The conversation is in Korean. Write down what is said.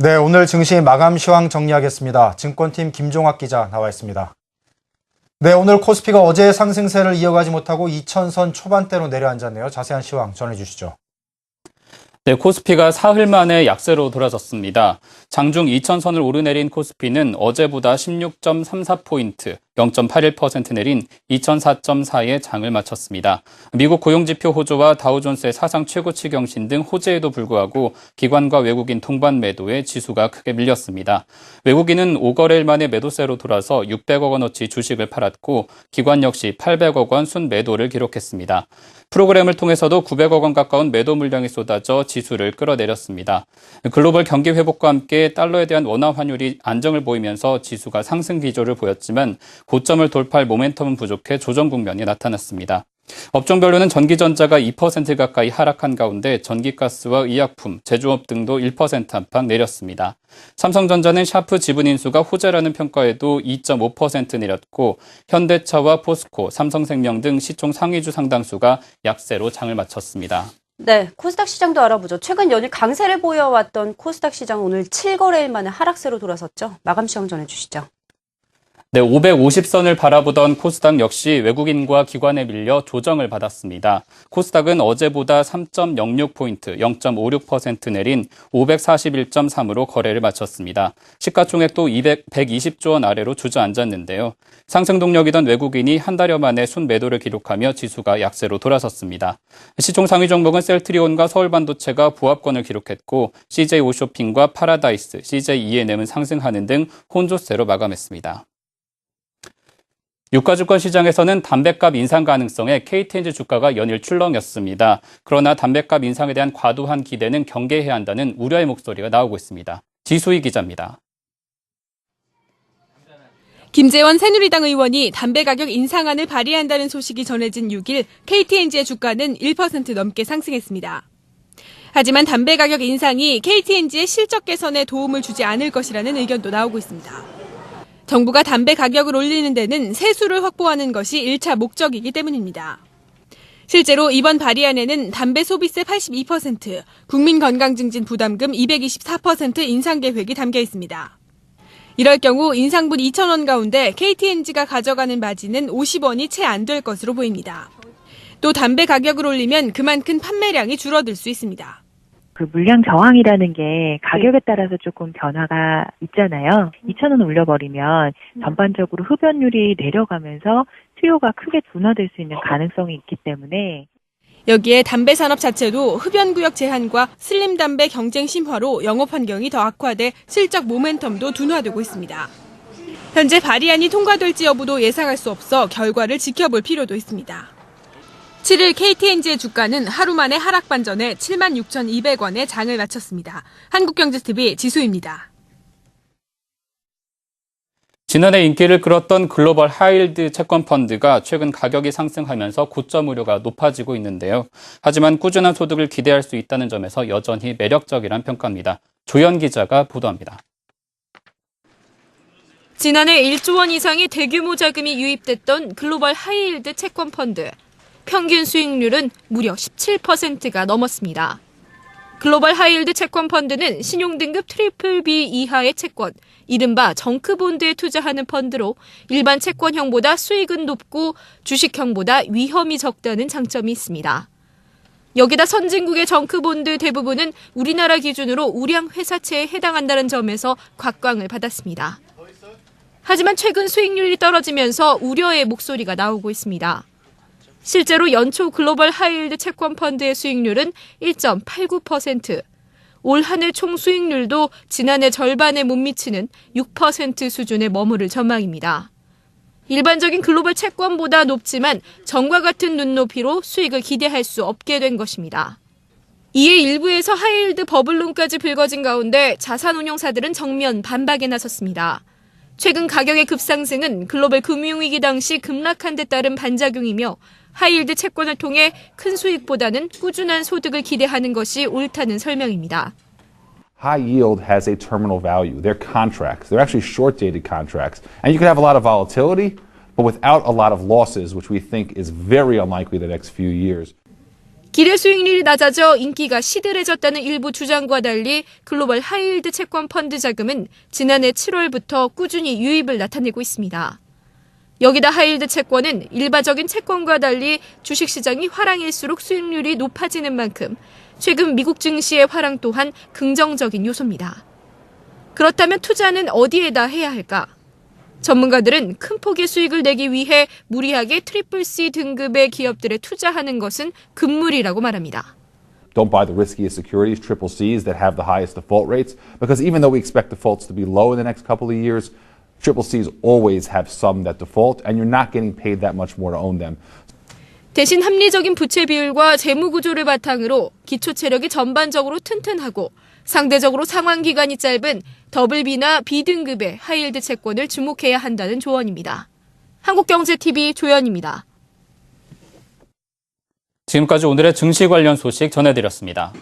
네, 오늘 증시 마감 시황 정리하겠습니다. 증권팀 김종학 기자 나와 있습니다. 네, 오늘 코스피가 어제의 상승세를 이어가지 못하고 2000선 초반대로 내려앉았네요. 자세한 시황 전해주시죠. 네, 코스피가 사흘 만에 약세로 돌아섰습니다. 장중 2000선을 오르내린 코스피는 어제보다 16.34포인트, 0.81% 내린 2004.4에 장을 마쳤습니다. 미국 고용지표 호조와 다우존스의 사상 최고치 경신 등 호재에도 불구하고 기관과 외국인 동반 매도에 지수가 크게 밀렸습니다. 외국인은 5거래일 만에 매도세로 돌아서 600억 원어치 주식을 팔았고 기관 역시 800억 원 순매도를 기록했습니다. 프로그램을 통해서도 900억 원 가까운 매도 물량이 쏟아져 지수를 끌어내렸습니다. 글로벌 경기 회복과 함께 달러에 대한 원화 환율이 안정을 보이면서 지수가 상승 기조를 보였지만 고점을 돌파할 모멘텀은 부족해 조정 국면이 나타났습니다. 업종별로는 전기전자가 2% 가까이 하락한 가운데 전기가스와 의약품, 제조업 등도 1% 안팎 내렸습니다. 삼성전자는 샤프 지분인수가 호재라는 평가에도 2.5% 내렸고 현대차와 포스코, 삼성생명 등 시총 상위주 상당수가 약세로 장을 마쳤습니다. 네, 코스닥 시장도 알아보죠. 최근 연일 강세를 보여왔던 코스닥 시장 오늘 7거래일 만에 하락세로 돌아섰죠. 마감 시황 전해주시죠. 네, 550선을 바라보던 코스닥 역시 외국인과 기관에 밀려 조정을 받았습니다. 코스닥은 어제보다 3.06포인트, 0.56% 내린 541.3으로 거래를 마쳤습니다. 시가총액도 120조 원 아래로 주저앉았는데요. 상승 동력이던 외국인이 한 달여 만에 순매도를 기록하며 지수가 약세로 돌아섰습니다. 시총 상위 종목은 셀트리온과 서울반도체가 보합권을 기록했고 CJ 오쇼핑과 파라다이스, CJ E&M은 상승하는 등 혼조세로 마감했습니다. 유가증권 시장에서는 담배값 인상 가능성에 KTNG 주가가 연일 출렁였습니다. 그러나 담배값 인상에 대한 과도한 기대는 경계해야 한다는 우려의 목소리가 나오고 있습니다. 지수희 기자입니다. 김재원 새누리당 의원이 담배 가격 인상안을 발의한다는 소식이 전해진 6일 KTNG의 주가는 1% 넘게 상승했습니다. 하지만 담배 가격 인상이 KTNG의 실적 개선에 도움을 주지 않을 것이라는 의견도 나오고 있습니다. 정부가 담배 가격을 올리는 데는 세수를 확보하는 것이 1차 목적이기 때문입니다. 실제로 이번 발의안에는 담배 소비세 82%, 국민건강증진 부담금 224% 인상 계획이 담겨 있습니다. 이럴 경우 인상분 2,000원 가운데 KTNG가 가져가는 마진은 50원이 채 안 될 것으로 보입니다. 또 담배 가격을 올리면 그만큼 판매량이 줄어들 수 있습니다. 그 물량 저항이라는 게 가격에 따라서 조금 변화가 있잖아요. 2,000원 올려버리면 전반적으로 흡연율이 내려가면서 수요가 크게 둔화될 수 있는 가능성이 있기 때문에 여기에 담배 산업 자체도 흡연구역 제한과 슬림 담배 경쟁 심화로 영업 환경이 더 악화돼 실적 모멘텀도 둔화되고 있습니다. 현재 발의안이 통과될지 여부도 예상할 수 없어 결과를 지켜볼 필요도 있습니다. 7일 KTNG의 주가는 하루 만에 하락 반전에 76,200원에 장을 마쳤습니다. 한국경제TV 지수입니다. 지난해 인기를 끌었던 글로벌 하이힐드 채권 펀드가 최근 가격이 상승하면서 고점 우려가 높아지고 있는데요. 하지만 꾸준한 소득을 기대할 수 있다는 점에서 여전히 매력적이란 평가입니다. 조연 기자가 보도합니다. 지난해 1조 원 이상의 대규모 자금이 유입됐던 글로벌 하이힐드 채권 펀드. 평균 수익률은 무려 17%가 넘었습니다. 글로벌 하이힐드 채권 펀드는 신용등급 BBB 이하의 채권, 이른바 정크본드에 투자하는 펀드로 일반 채권형보다 수익은 높고 주식형보다 위험이 적다는 장점이 있습니다. 여기다 선진국의 정크본드 대부분은 우리나라 기준으로 우량 회사채에 해당한다는 점에서 곽광을 받았습니다. 하지만 최근 수익률이 떨어지면서 우려의 목소리가 나오고 있습니다. 실제로 연초 글로벌 하이힐드 채권 펀드의 수익률은 1.89%, 올 한 해 총 수익률도 지난해 절반에 못 미치는 6% 수준에 머무를 전망입니다. 일반적인 글로벌 채권보다 높지만 전과 같은 눈높이로 수익을 기대할 수 없게 된 것입니다. 이에 일부에서 하이힐드 버블론까지 불거진 가운데 자산운용사들은 정면 반박에 나섰습니다. 최근 가격의 급상승은 글로벌 금융위기 당시 급락한 데 따른 반작용이며 하이힐드 채권을 통해 큰 수익보다는 꾸준한 소득을 기대하는 것이 옳다는 설명입니다. High yield has a terminal value. They're contracts. They're actually short-dated contracts. And you can have a lot of volatility, but without a lot of losses, which we think is very unlikely the next few years. 기대 수익률이 낮아져 인기가 시들해졌다는 일부 주장과 달리 글로벌 하이힐드 채권 펀드 자금은 지난해 7월부터 꾸준히 유입을 나타내고 있습니다. 여기다 하이힐드 채권은 일반적인 채권과 달리 주식시장이 화랑일수록 수익률이 높아지는 만큼 최근 미국 증시의 화랑 또한 긍정적인 요소입니다. 그렇다면 투자는 어디에다 해야 할까? 전문가들은 큰 폭의 수익을 내기 위해 무리하게 트리플 C 등급의 기업들에 투자하는 것은 금물이라고 말합니다. Don't buy the riskiest securities, triple Cs, that have the highest default rates, because even though we expect defaults to be low in the next couple of years, triple Cs always have some that default, and you're not getting paid that much more to own them. 대신 합리적인 부채 비율과 재무 구조를 바탕으로 기초 체력이 전반적으로 튼튼하고 상대적으로 상환 기간이 짧은 BB나 B등급의 하이힐드 채권을 주목해야 한다는 조언입니다. 한국경제TV 조연입니다. 지금까지 오늘의 증시 관련 소식 전해드렸습니다.